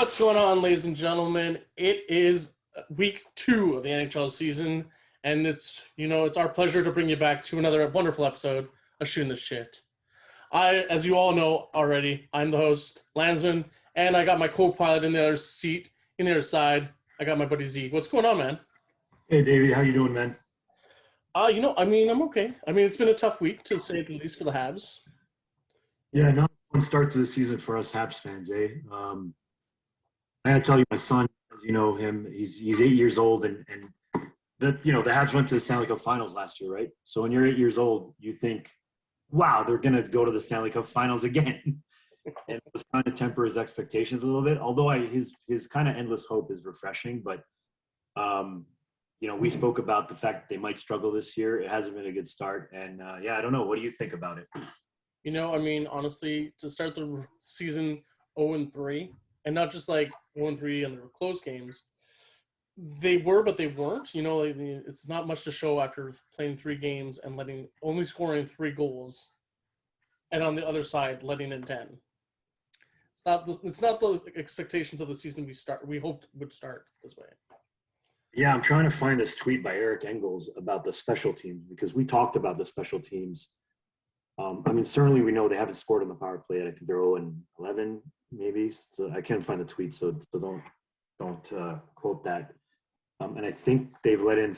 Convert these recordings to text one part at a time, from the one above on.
What's going on, ladies and gentlemen? It is week 2 of the NHL season, and it's our pleasure to bring you back to another wonderful episode of Shooting the Shit. As you all know already, I'm the host, Landsman, and I got my co-pilot in the other seat, in the other side. I got my buddy Z. What's going on, man? Hey, Davey, how you doing, man? I'm okay. It's been a tough week, to say the least, for the Habs. Yeah, not a fun start to the season for us Habs fans, eh? I gotta tell you, my son, as you know him, he's 8 years old, and the Habs went to the Stanley Cup Finals last year, right? So when you're 8 years old, you think, wow, they're gonna go to the Stanley Cup Finals again, and it was kind of temper his expectations a little bit. Although his kind of endless hope is refreshing, but we spoke about the fact that they might struggle this year. It hasn't been a good start, and I don't know. What do you think about it? Honestly, to start the season 0-3, and not just like 0-3 and they were close games. They were, but they weren't. It's not much to show after playing 3 games and only scoring 3 goals, and on the other side letting in 10. It's not the expectations of the season we hoped would start this way. Yeah, I'm trying to find this tweet by Eric Engels about the special teams, because we talked about the special teams. Certainly we know they haven't scored on the power play yet. I think they're 0-11, maybe. So I can't find the tweet, so don't quote that. And I think they've let in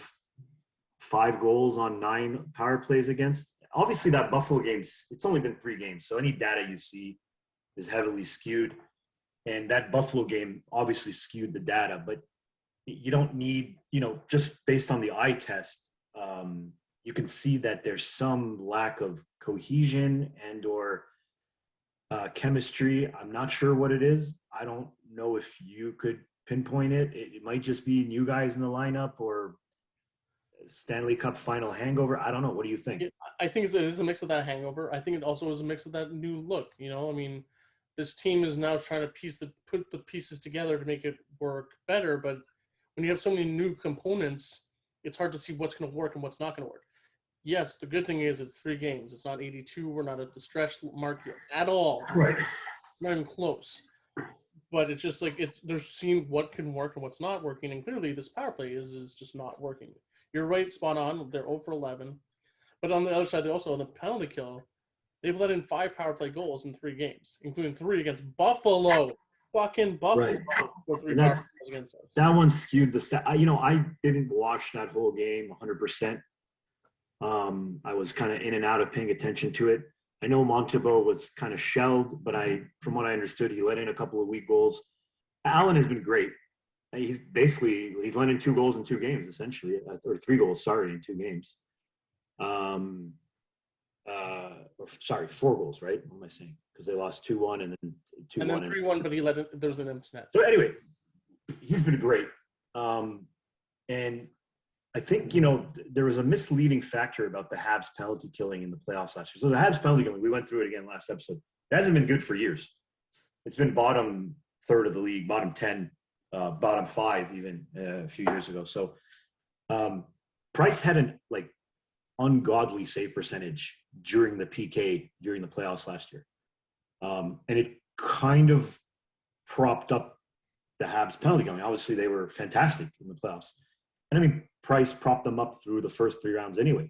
5 goals on 9 power plays against. Obviously, that Buffalo game, it's only been 3 games, so any data you see is heavily skewed. And that Buffalo game obviously skewed the data, but you don't need, just based on the eye test, you can see that there's some lack of cohesion and or chemistry. I'm not sure what it is. I don't know if you could pinpoint it. It might just be new guys in the lineup or Stanley Cup final hangover. I don't know. What do you think? I think it is a mix of that hangover. I think it also is a mix of that new look. This team is now trying to put the pieces together to make it work better, but when you have so many new components, it's hard to see what's going to work and what's not going to work. Yes, the good thing is it's 3 games. It's not 82. We're not at the stretch mark yet at all. Right. Not even close. But it's just like they're seeing what can work and what's not working. And clearly this power play is just not working. You're right, spot on. They're 0-11. But on the other side, they also, on the penalty kill, they've let in 5 power play goals in 3 games, including 3 against Buffalo. Fucking Buffalo. Right. That one skewed the stat. I didn't watch that whole game 100%. I was kind of in and out of paying attention to it. I know Montreal was kind of shelled, but from what I understood, he let in a couple of weak goals. Allen has been great. He's let in 2 goals in 2 games, essentially, or 3 goals, in 2 games. 4 goals, right? What am I saying? Because they lost 2-1 and then 2-1. And then 3-1, but there was an empty net. So anyway, he's been great. And I think, there was a misleading factor about the Habs penalty killing in the playoffs last year. So the Habs penalty killing, we went through it again last episode. It hasn't been good for years. It's been bottom third of the league, bottom 10, bottom 5 even a few years ago. So Price had an ungodly save percentage during the PK during the playoffs last year. And it kind of propped up the Habs penalty killing. Obviously, they were fantastic in the playoffs. And Price propped them up through the first 3 rounds anyway.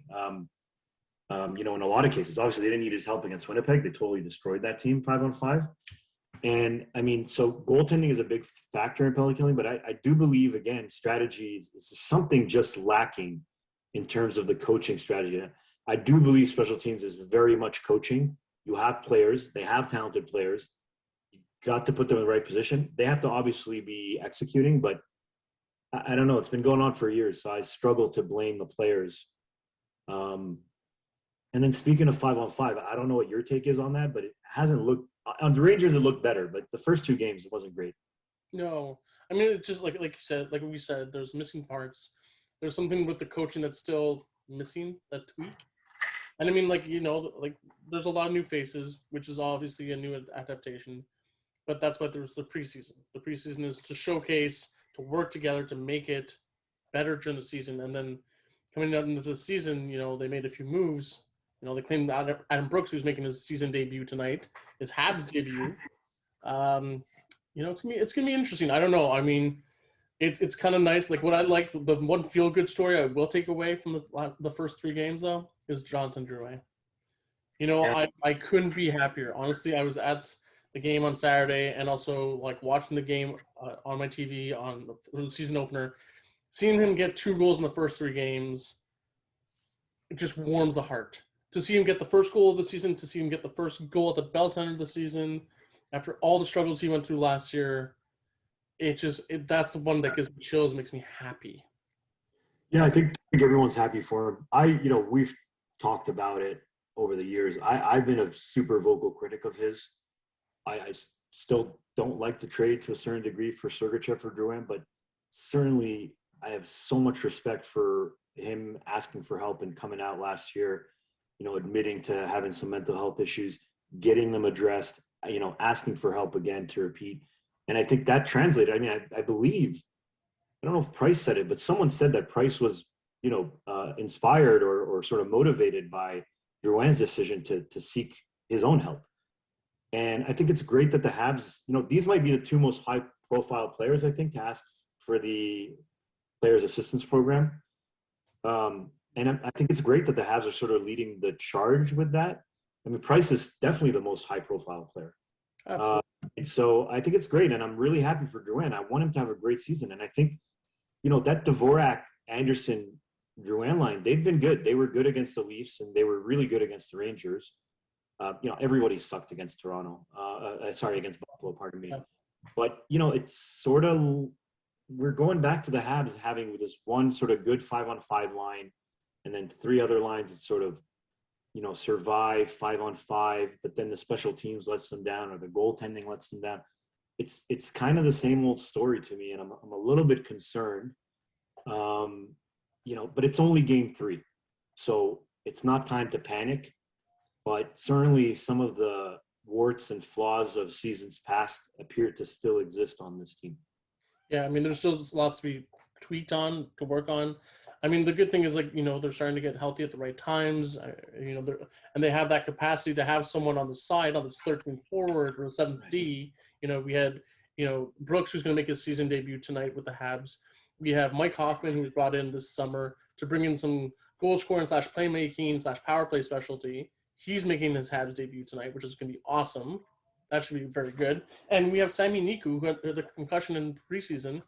In a lot of cases, obviously they didn't need his help against Winnipeg. They totally destroyed that team 5-on-5. And so goaltending is a big factor in penalty killing, but I do believe, again, strategy is something just lacking in terms of the coaching strategy. I do believe special teams is very much coaching. You have players, they have talented players. You got to put them in the right position. They have to obviously be executing, but I don't know. It's been going on for years, so I struggle to blame the players. And then speaking of 5-on-5, I don't know what your take is on that, but it hasn't looked – on the Rangers, it looked better, but the first 2 games, it wasn't great. No. It's just like you said, like we said, there's missing parts. There's something with the coaching that's still missing, that tweak. And there's a lot of new faces, which is obviously a new adaptation. But that's why there's the preseason. The preseason is to showcase – to work together to make it better during the season. And then coming out into the season, they made a few moves. They claimed Adam Brooks, who's making his season debut tonight, his Habs debut. it's gonna be interesting. I don't know. I mean, it's kind of nice. Like what I like, the one feel good story I will take away from the first 3 games though is Jonathan Drouin. Yeah, I couldn't be happier. Honestly, I was at the game on Saturday and also like watching the game on my TV on the season opener. Seeing him get 2 goals in the first 3 games, it just warms the heart. To see him get the first goal of the season, to see him get the first goal at the Bell Center of the season, after all the struggles he went through last year, that's the one that gives me chills, makes me happy. yeah. I think everyone's happy for him. We've talked about it over the years. I've been a super vocal critic of his. I still don't like the trade to a certain degree for Sergachev for Drouin, but certainly I have so much respect for him asking for help and coming out last year, admitting to having some mental health issues, getting them addressed, asking for help again to repeat. And I think that translated. I mean, I believe, I don't know if Price said it, but someone said that Price was, inspired or sort of motivated by Drouin's decision to seek his own help. And I think it's great that the Habs, these might be the 2 most high-profile players, I think, to ask for the Players Assistance Program. And I think it's great that the Habs are sort of leading the charge with that. I mean, Price is definitely the most high-profile player. And so I think it's great, and I'm really happy for Drouin. I want him to have a great season. And I think, that Dvorak, Anderson, Drouin line, they've been good. They were good against the Leafs, and they were really good against the Rangers. Everybody sucked against against Buffalo, pardon me. But, it's sort of, we're going back to the Habs having this one sort of good 5-on-5 line, and then 3 other lines that sort of, survive 5-on-5, but then the special teams lets them down, or the goaltending lets them down. It's kind of the same old story to me, and I'm a little bit concerned. But it's only game 3, so it's not time to panic. But certainly some of the warts and flaws of seasons past appear to still exist on this team. Yeah, I mean, there's still lots to be tweaked on, to work on. I mean, the good thing is, like, they're starting to get healthy at the right times. And they have that capacity to have someone on the side, on this 13th forward or 7th D. We had, Brooks, who's going to make his season debut tonight with the Habs. We have Mike Hoffman, who was brought in this summer to bring in some goal scoring / playmaking / power play specialty. He's making his Habs debut tonight, which is going to be awesome. That should be very good. And we have Sami Niku, who had the concussion in preseason.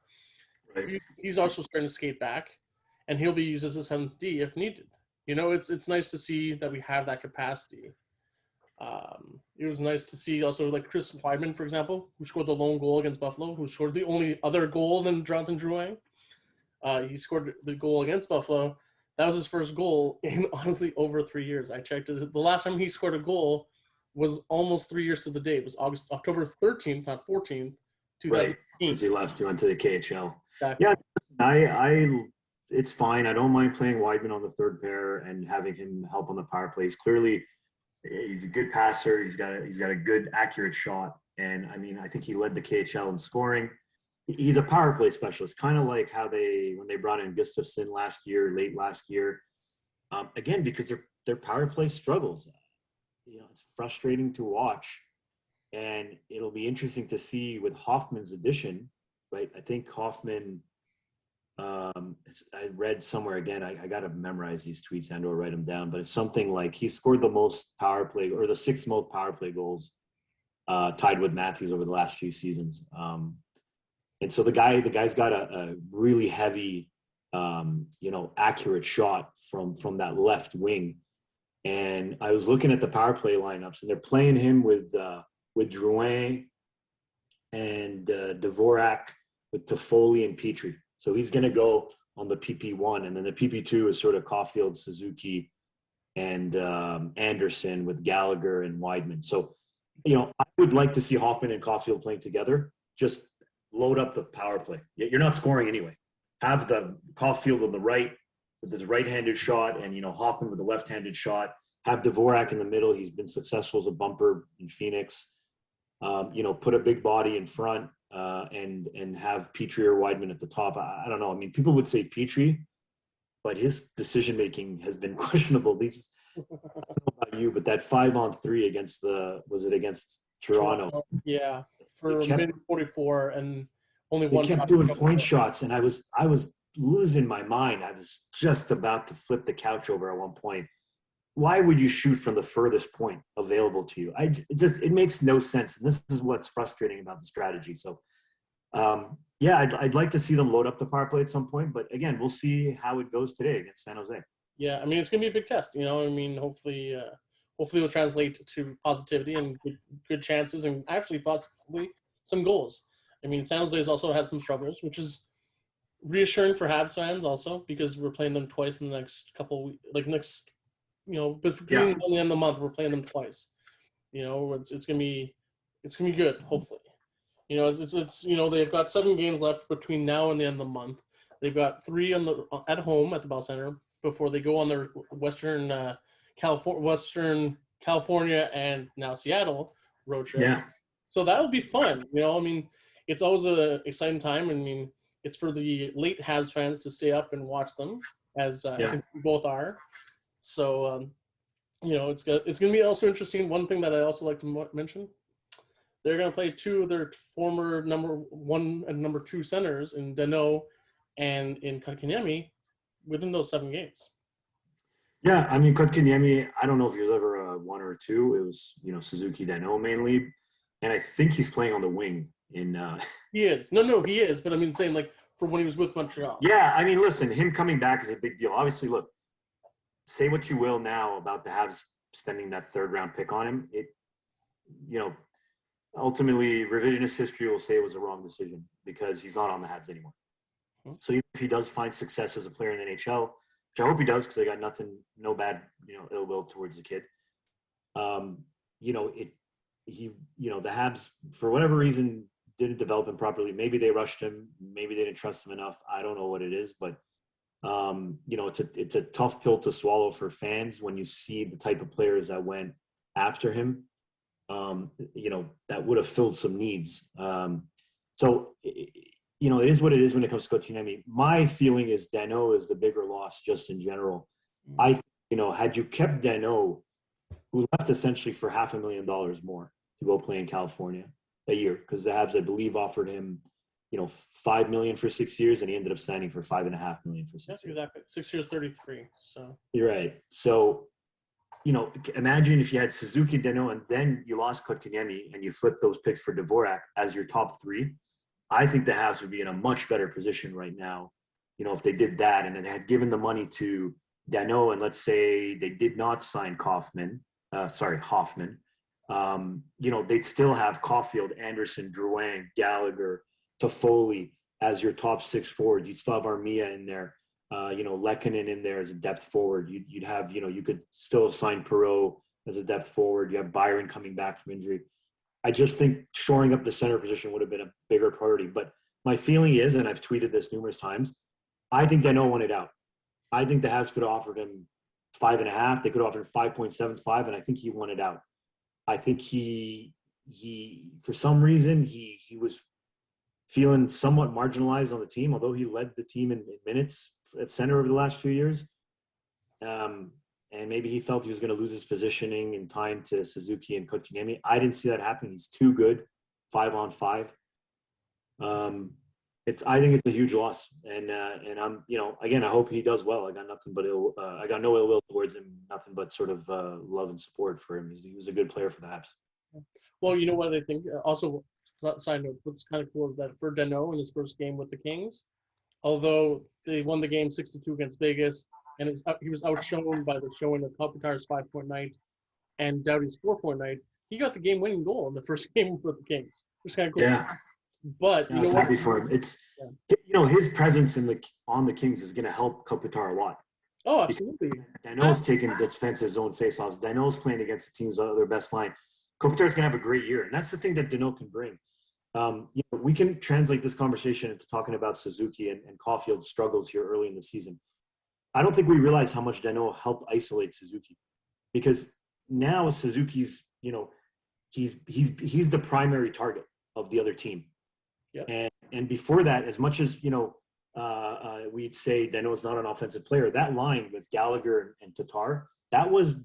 Right. He's also starting to skate back, and he'll be used as a 7th D if needed. It's nice to see that we have that capacity. It was nice to see also, like, Chris Weidman, for example, who scored the lone goal against Buffalo, who scored the only other goal than Jonathan Drouin. He scored the goal against Buffalo. That was his first goal in, honestly, over 3 years. I checked it. The last time he scored a goal was almost 3 years to the date. It was October 13th, not 14th, 2018. Right, because he left, he went to the KHL. Exactly. Yeah, it's fine. I don't mind playing Weidman on the third pair and having him help on the power plays. Clearly, he's a good passer. He's got a good, accurate shot. And, I mean, I think he led the KHL in scoring. He's a power play specialist, kind of like how when they brought in Gustafsson late last year. Again, because their power play struggles. It's frustrating to watch, and it'll be interesting to see with Hoffman's addition, right? I think Hoffman, I read somewhere, again, I got to memorize these tweets and or write them down, but it's something like he scored the most power play, or the 6th most power play goals, tied with Matthews over the last few seasons. And so the guy's got a really heavy, accurate shot from that left wing. And I was looking at the power play lineups, and they're playing him with Drouin and Dvorak, with Toffoli and Petrie. So he's going to go on the PP1, and then the PP2 is sort of Caulfield, Suzuki, and Anderson with Gallagher and Weidman. So, I would like to see Hoffman and Caulfield playing together. Just load up the power play. You're not scoring anyway. Have the Caulfield on the right with his right-handed shot, and Hoffman with the left-handed shot. Have Dvorak in the middle. He's been successful as a bumper in Phoenix. Put a big body in front, and have Petrie or Weidman at the top. I don't know. I mean, people would say Petrie, but his decision-making has been questionable. I don't know about you, but that 5-on-3 against Toronto? Yeah. for kept minute 44 and only they one kept shot. doing point shots, and I was losing my mind. I was just about to flip the couch over at one point. Why would you shoot from the furthest point available to you? It makes no sense. And this is what's frustrating about the strategy. So, yeah, I'd like to see them load up the power play at some point. But again, we'll see how it goes today against San Jose. Yeah, I mean, it's going to be a big test. I mean, hopefully it'll translate to positivity and good chances and actually possibly some goals. I mean, San Jose has also had some struggles, which is reassuring for Habs fans also because we're playing them twice in the next couple next between now and the end of the month we're playing them twice. It's gonna be good. Hopefully, it's they've got 7 games left between now and the end of the month. They've got 3 at home at the Bell Center before they go on their Western California and now Seattle road trip. Yeah. So that'll be fun. I mean, it's always an exciting time. I mean, it's for the late Habs fans to stay up and watch them, as I think we both are. So, it's going to be also interesting. One thing that I also like to mention, they're going to play 2 of their former number 1 and number 2 centers in Danault and in Kotkaniemi within those 7 games. Yeah, I mean, Kotkaniemi, I don't know if he was ever a 1 or a 2. It was, Suzuki Danault mainly. And I think he's playing on the wing in He is. No, he is. But I mean, saying for when he was with Montreal. Yeah, I mean, listen, him coming back is a big deal. Obviously, look, say what you will now about the Habs spending that 3rd round pick on him. It, ultimately, revisionist history will say it was a wrong decision because he's not on the Habs anymore. Mm-hmm. So if he does find success as a player in the NHL, which I hope he does because I got no bad, ill will towards the kid. The Habs, for whatever reason, didn't develop him properly. Maybe they rushed him. Maybe they didn't trust him enough. I don't know what it is, but it's a tough pill to swallow for fans when you see the type of players that went after him. That would have filled some needs. So it is what it is when it comes to Kotkaniemi. My feeling is Danault is the bigger loss just in general. Had you kept Danault, who left essentially for $500,000 more to go play in California a year, because the Habs, I believe, offered him, $5 million for 6 years, and he ended up signing for $5.5 million for 6 years. Exactly. 6 years, 33. So you're right. So, imagine if you had Suzuki, Danault, and then you lost Kotkaniemi, and you flipped those picks for Dvorak as your top 3. I think the Habs would be in a much better position right now, if they did that and they had given the money to Danault, and let's say they did not sign Hoffman. They'd still have Caulfield, Anderson, Drouin, Gallagher, Toffoli as your top 6 forwards. You'd still have Armia in there, Lehkonen in there as a depth forward. You'd have, you could still sign Perreault as a depth forward. You have Byron coming back from injury. I just think shoring up the center position would have been a bigger priority. But my feeling is, and I've tweeted this numerous times, I think Danault wanted out. I think the Habs could have offered him 5.5. They could have offered him 5.75, and I think he wanted out. I think he for some reason he was feeling somewhat marginalized on the team, although he led the team in minutes at center over the last few years. And maybe he felt he was going to lose his positioning in time to Suzuki and Kotkaniemi. I didn't see that happening. He's too good, 5-on-5. I think it's a huge loss, and I'm, again, I hope he does well. I got no ill will towards him, nothing but sort of love and support for him. He was a good player for the Habs. Well, you know what I think. Also, side note, what's kind of cool is that for Danault in his first game with the Kings, although they won the game 6-2 against Vegas, and he was outshone by the showing of Kopitar's 5-point night and Doughty's 4-point night, he got the game-winning goal in the first game for the Kings, which is kind of cool. Yeah. But I was happy for him. It's his presence on the Kings is going to help Kopitar a lot. Oh, absolutely. Danault's taking defense his own face-offs. Danault's playing against the team's their best line. Kopitar's going to have a great year, and that's the thing that Danault can bring. We can translate this conversation into talking about Suzuki and Caulfield's struggles here early in the season. I don't think we realize how much helped isolate Suzuki, because now Suzuki's, he's the primary target of the other team. Yep. And before that, as much as, we'd say Danault's not an offensive player, that line with Gallagher and Tatar, that was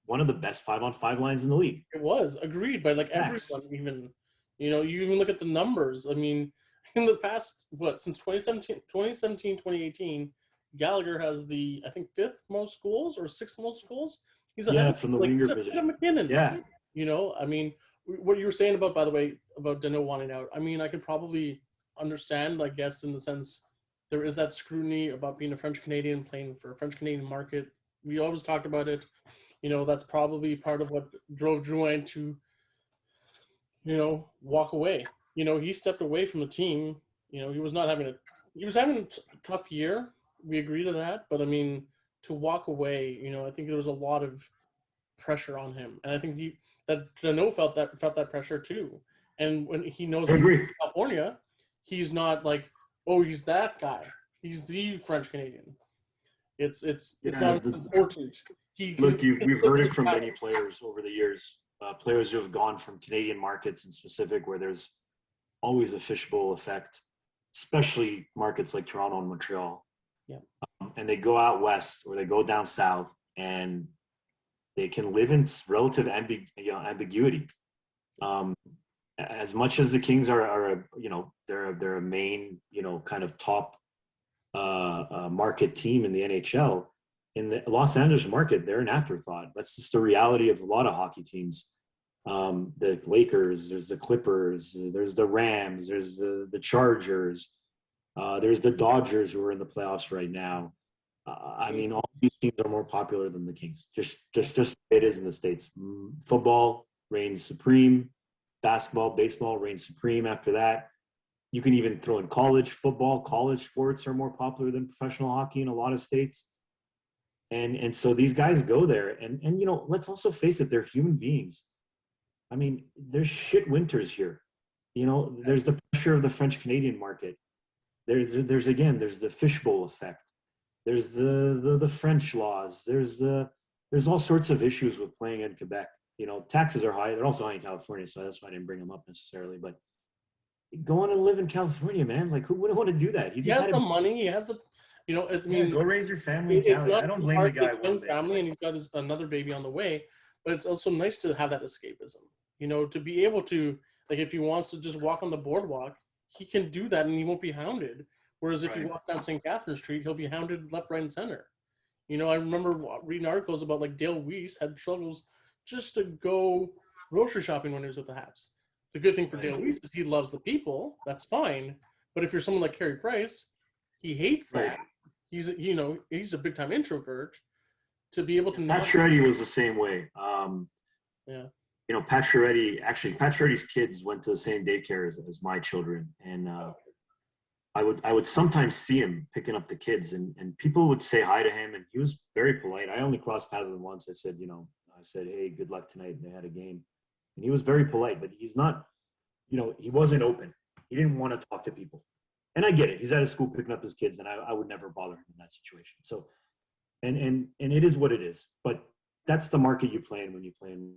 one of the best 5-on-5 lines in the league. It was agreed by everyone, even, You know, you even look at the numbers. I mean, in the past, since 2018, Gallagher has the, I think, fifth most goals or sixth most goals. He's ahead from the like winger he's ahead of position. McKinnon. Yeah. You know, I mean, what you were saying about, by the way, about Danault wanting out. I mean, I could probably understand, I guess, in the sense there is that scrutiny about being a French Canadian playing for a French Canadian market. We always talked about it. You know, that's probably part of what drove Drouin to, you know, walk away. You know, he stepped away from the team. You know, he was having a tough year. We agree to that. But I mean, to walk away, you know, I think there was a lot of pressure on him. And I think that Danault felt that pressure too. And when he knows I agree. California, he's not like, oh, he's that guy. He's the French Canadian. It's not important. We've heard it from many players over the years. Players who have gone from Canadian markets in specific, where there's always a fishbowl effect, especially markets like Toronto and Montreal. Yeah. And they go out west or they go down south, and they can live in relative ambiguity. As much as the Kings are they're a main, kind of top market team in the NHL, in the Los Angeles market, they're an afterthought. That's just the reality of a lot of hockey teams. The Lakers, there's the Clippers, there's the Rams, there's the Chargers, there's the Dodgers who are in the playoffs right now. I mean, all these teams are more popular than the Kings. Just it is in the States. Football reigns supreme. Basketball, baseball reigns supreme after that. You can even throw in college football. College sports are more popular than professional hockey in a lot of states. And so these guys go there. And let's also face it, they're human beings. I mean, there's shit winters here. There's the pressure of the French Canadian market. There's the fishbowl effect. There's the French laws. There's all sorts of issues with playing in Quebec. Taxes are high. They're also high in California, so that's why I didn't bring them up necessarily. But go on and live in California, man. Like, who wouldn't want to do that? He has the money. He has the, go raise your family in Cali. I don't blame the guy one bit. Family, and he's got another baby on the way. But it's also nice to have that escapism. To be able to, like, if he wants to just walk on the boardwalk, he can do that, and he won't be hounded. Whereas if you walk down St. Catherine Street, he'll be hounded left, right, and center. I remember reading articles about, like, Dale Weiss had struggles just to go grocery shopping when he was with the Habs. The good thing for Dale Weiss is he loves the people. That's fine. But if you're someone like Carey Price, he hates that. He's a big time introvert. To be able to. Pat Chiaretti was the same way. Pat Chiaretti's kids went to the same daycare as my children, and I would sometimes see him picking up the kids, and people would say hi to him, and he was very polite. I only crossed paths with him once. I said, hey, good luck tonight. And they had a game. And he was very polite, but he's not, he wasn't open. He didn't want to talk to people. And I get it. He's at his school picking up his kids, and I would never bother him in that situation. So, and it is what it is. But that's the market you play in when you play in.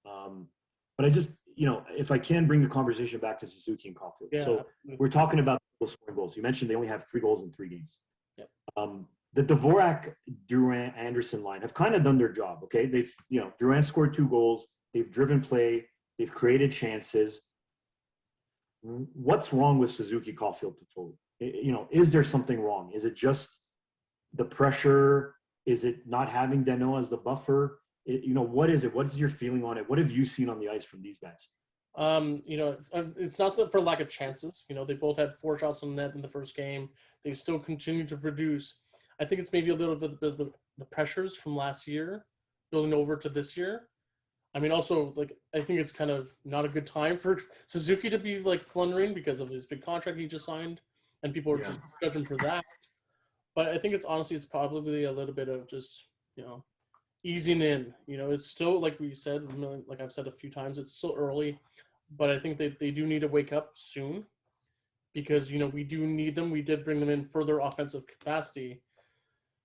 But I just, if I can bring the conversation back to Suzuki and Caulfield. Yeah. So we're talking about scoring goals. You mentioned they only have 3 goals in 3 games. Yep. The Dvorak, Drouin, Anderson line have kind of done their job. Okay. They've, Drouin scored 2 goals. They've driven play. They've created chances. What's wrong with Suzuki, Caulfield, Toffoli? Is there something wrong? Is it just the pressure? Is it not having Danault as the buffer? What is it? What is your feeling on it? What have you seen on the ice from these guys? It's not for lack of chances. They both had 4 shots on net in the first game. They still continue to produce. I think it's maybe a little bit of the pressures from last year building over to this year. I mean, also, like, I think it's kind of not a good time for Suzuki to be, like, floundering because of his big contract he just signed, and people are just judging for that. But I think it's probably a little bit of just, easing in. It's still, like we said, like I've said a few times, it's still early, but I think they do need to wake up soon because, we do need them. We did bring them in further offensive capacity.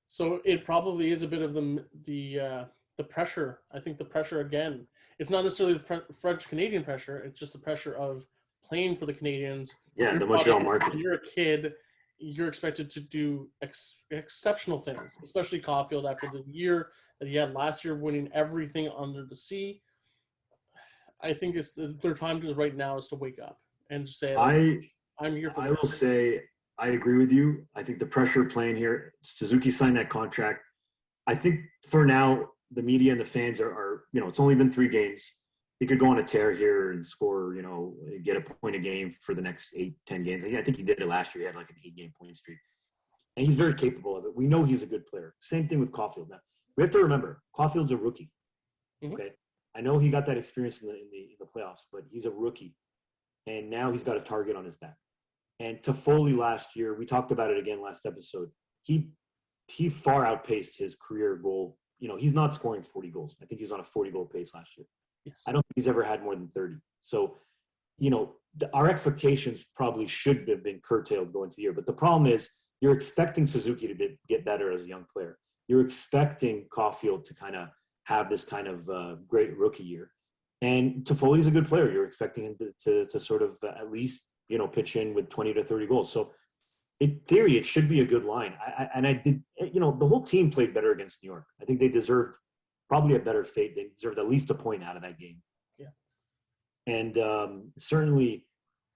So it probably is a bit of the pressure. I think the pressure, again, it's not necessarily the French-Canadian pressure. It's just the pressure of playing for the Canadiens. Yeah, the Montreal market. When you're a kid, you're expected to do exceptional things, especially Caulfield after the year that he had last year, winning everything under the sea. I think it's their time to right now is to wake up and just say, like, I I'm here for I this. will say I agree with you. I think the pressure playing here, Suzuki signed that contract. I think for now, the media and the fans are it's only been 3 games. He could go on a tear here and score, get a point a game for the next 8-10 games. I think he did it last year. He had like an 8-game point streak. And he's very capable of it. We know he's a good player. Same thing with Caulfield. Now, we have to remember, Caulfield's a rookie. Okay. I know he got that experience in the playoffs, but he's a rookie. And now he's got a target on his back. And Toffoli last year, we talked about it again last episode. He far outpaced his career goal. He's not scoring 40 goals. I think he's on a 40-goal pace last year. Yes. I don't think he's ever had more than 30. So, our expectations probably should have been curtailed going into the year. But the problem is you're expecting Suzuki to get better as a young player. You're expecting Caulfield to kind of have this kind of great rookie year. And Toffoli's a good player. You're expecting him to sort of at least, pitch in with 20 to 30 goals. So in theory, it should be a good line. The whole team played better against New York. I think they deserved probably a better fate. They deserved at least a point out of that game. Yeah. And certainly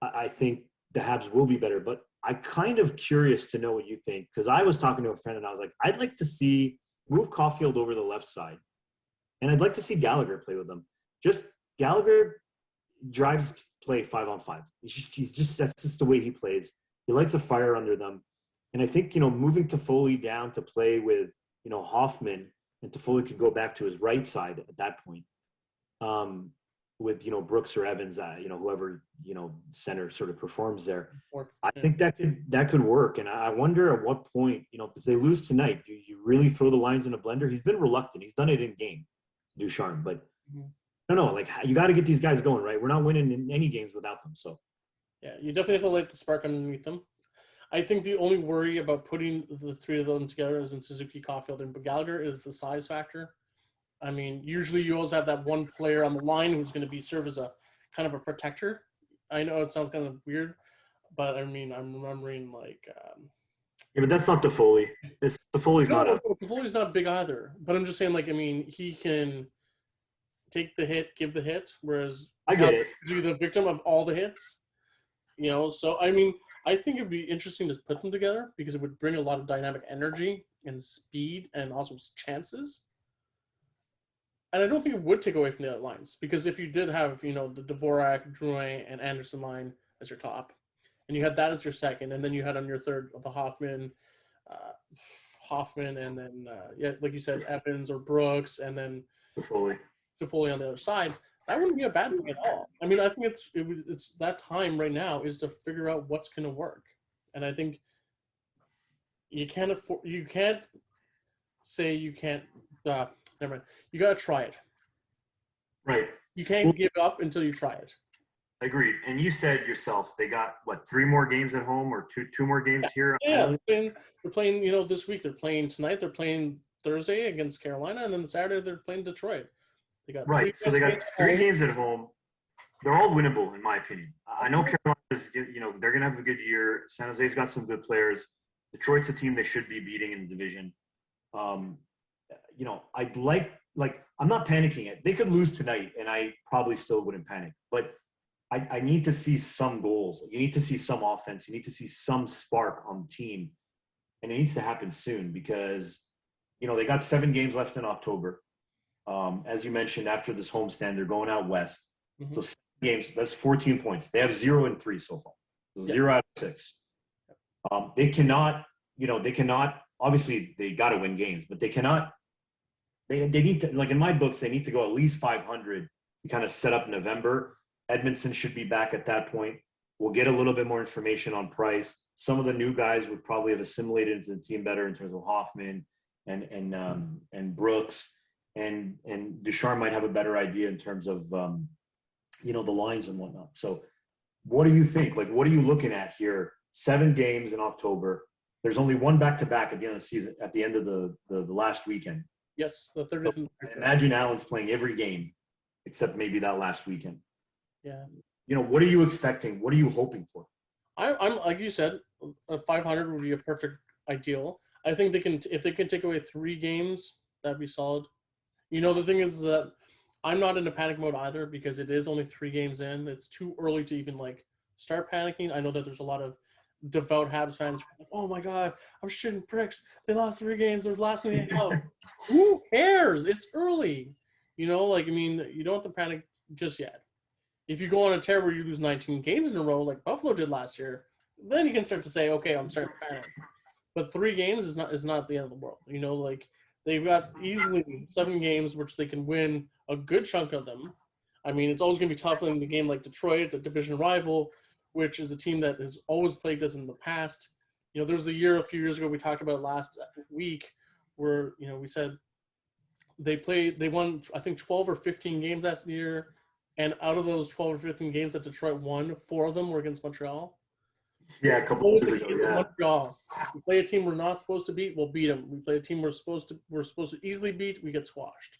I think the Habs will be better, but I'm kind of curious to know what you think, because I was talking to a friend and I was like, I'd like to move Caulfield over the left side. And I'd like to see Gallagher play with them. Just Gallagher drives play 5-on-5. That's just the way he plays. He lights a fire under them. And I think, moving Toffoli down to play with, Hoffman, and Toffoli could go back to his right side at that point. With, Brooks or Evans, whoever, center sort of performs there. I think that could work. And I wonder at what point, if they lose tonight, do you really throw the lines in a blender? He's been reluctant. He's done it in game, Ducharme, but I don't know, like, you got to get these guys going, right? We're not winning in any games without them. So yeah, you definitely have to light the spark underneath them. I think the only worry about putting the 3 of them together is in Suzuki, Caulfield, and Gallagher is the size factor. I mean, usually you always have that one player on the line who's going to serve as a kind of a protector. I know it sounds kind of weird, but I mean, I'm remembering like. Yeah, but that's not Toffoli. Toffoli's not. Toffoli's not big either. But I'm just saying, like, I mean, he can take the hit, give the hit, whereas I get it. Be the victim of all the hits. So I mean, I think it'd be interesting to put them together because it would bring a lot of dynamic energy and speed and also chances. And I don't think it would take away from the other lines, because if you did have, the Dvorak, Drouin, and Anderson line as your top, and you had that as your second, and then you had on your third the Hoffman, and then like you said, Evans or Brooks, and then Toffoli on the other side, that wouldn't be a bad thing at all. I mean, I think it's that time right now is to figure out what's going to work, and I think you can't say you can't. Never mind. You gotta try it. Right. You can't give up until you try it. Agreed. And you said yourself they got 3 more games at home or two more games here. Yeah, they're playing. This week they're playing tonight. They're playing Thursday against Carolina, and then Saturday they're playing Detroit. They got so they got 3 games at home. They're all winnable in my opinion. I know Carolina's, they're gonna have a good year. San Jose's got some good players. Detroit's a team they should be beating in the division. I'd like I'm not panicking it. They could lose tonight and I probably still wouldn't panic. But I need to see some goals. You need to see some offense. You need to see some spark on the team. And it needs to happen soon because, they got 7 games left in October. As you mentioned, after this homestand, they're going out west. Mm-hmm. So 7 games, that's 14 points. They have 0-3 so far. 0 out of 6. They cannot, obviously they got to win games, but they cannot. They need to, like in my books, they need to go at least 500 to kind of set up November. Edmondson should be back at that point. We'll get a little bit more information on Price. Some of the new guys would probably have assimilated into the team better in terms of Hoffman and Brooks, and Ducharme might have a better idea in terms of the lines and whatnot. So, what do you think? Like, what are you looking at here? 7 games in October. There's only 1 back-to-back at the end of the season, at the end of the last weekend. Yes, the 30th. So imagine Allen's playing every game except maybe that last weekend. Yeah. What are you expecting? What are you hoping for? I'm like you said, a 500 would be a perfect ideal. I think if they can take away 3 games, that'd be solid. The thing is that I'm not in a panic mode either because it is only 3 games in. It's too early to even like start panicking. I know that there's a lot of devout Habs fans like, oh my god, I'm shitting bricks. They lost 3 games. They're last in the AHL. Who cares? It's early. You know, like I mean, you don't have to panic just yet. If you go on a tear where you lose 19 games in a row, like Buffalo did last year, then you can start to say, okay, I'm starting to panic. But 3 games is not the end of the world. You know, like they've got easily 7 games which they can win a good chunk of them. I mean, it's always going to be tough in the game like Detroit, the division rival, which is a team that has always plagued us in the past. You know, there was the year a few years ago we talked about last week where you know we said they won I think 12 or 15 games that year, and out of those 12 or 15 games that Detroit won, 4 of them were against Montreal. Yeah, a couple of years ago. Yeah. Montreal. We play a team we're not supposed to beat, we'll beat them. We play a team we're supposed to easily beat, we get squashed.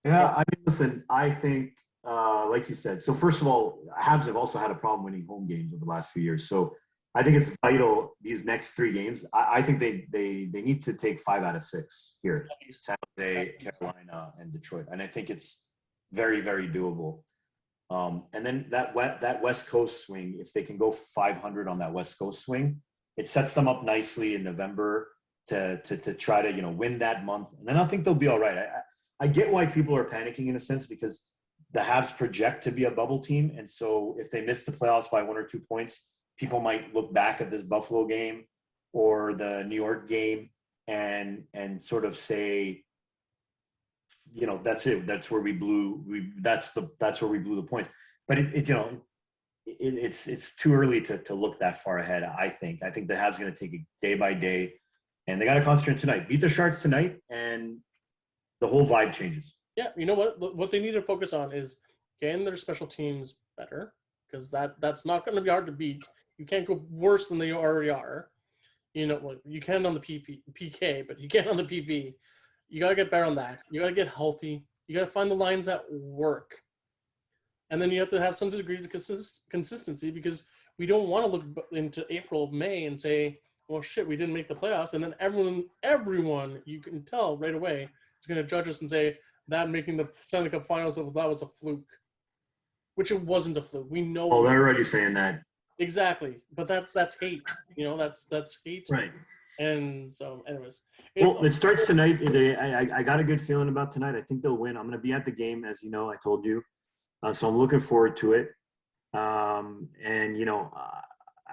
Yeah, I mean, listen, I think, like you said, so first of all, Habs have also had a problem winning home games over the last few years. So I think it's vital these next 3 games. I think they need to take 5 out of 6 here, San Jose, Carolina, and Detroit, and I think it's very, very doable. And then that West Coast swing, if they can go 500 on that West Coast swing, it sets them up nicely in November to try to win that month, and then I think they'll be all right. I get why people are panicking in a sense because the Habs project to be a bubble team, and so if they miss the playoffs by 1 or 2 points, people might look back at this Buffalo game or the New York game and sort of say, that's it. That's where we blew. That's where we blew the points. But it's too early to look that far ahead. I think the Habs going to take it day by day, and they got to concentrate tonight. Beat the Sharks tonight, and the whole vibe changes. Yeah, you know what they need to focus on is getting their special teams better because that's not going to be hard to beat. You can't go worse than they already are. You know, you can on the PK, but you can't on the PP. You got to get better on that. You got to get healthy. You got to find the lines that work. And then you have to have some degree of consistency because we don't want to look into April, May and say, well, shit, we didn't make the playoffs. And then everyone, you can tell right away, is going to judge us and say that making the Stanley Cup Finals, that was a fluke, which it wasn't a fluke. We know. Oh, they're already saying that. Exactly. But that's hate. That's hate. Right. And so, anyways. Well, it starts tonight. I got a good feeling about tonight. I think they'll win. I'm going to be at the game, as you know, I told you. So I'm looking forward to it. And,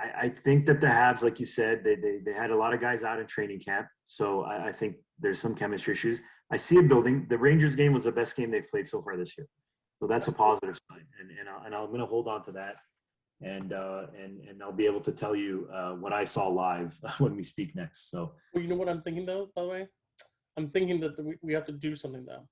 I think that the Habs, like you said, they had a lot of guys out in training camp. So I think there's some chemistry issues. I see it building. The Rangers game was the best game they've played so far this year. So that's a positive sign. And I'm going to hold on to that. And I'll be able to tell you what I saw live when we speak next. So, well, you know what I'm thinking though. By the way, I'm thinking that we have to do something though.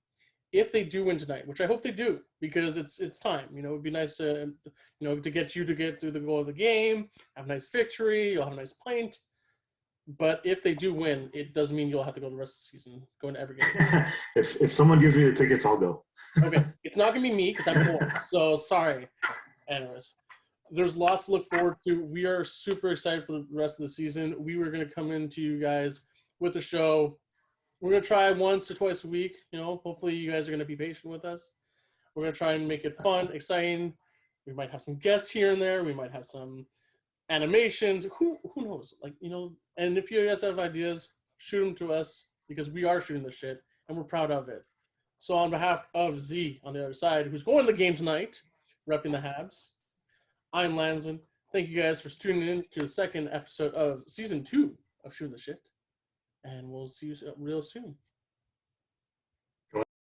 If they do win tonight, which I hope they do, because it's time. It'd be nice to to get through the goal of the game, have a nice victory, you'll have a nice pint. But if they do win, it doesn't mean you'll have to go the rest of the season going to every game. if someone gives me the tickets, I'll go. Okay, it's not gonna be me because I'm poor. So sorry. Anyways. There's lots to look forward to. We are super excited for the rest of the season. We were going to come into you guys with the show. We're going to try once or twice a week. Hopefully you guys are going to be patient with us. We're going to try and make it fun, exciting. We might have some guests here and there. We might have some animations. Who knows? And if you guys have ideas, shoot them to us because we are shooting this shit and we're proud of it. So on behalf of Z on the other side, who's going to the game tonight, repping the Habs, I'm Landsman. Thank you guys for tuning in to the second episode of season 2 of Shooting the Shit. And we'll see you real soon.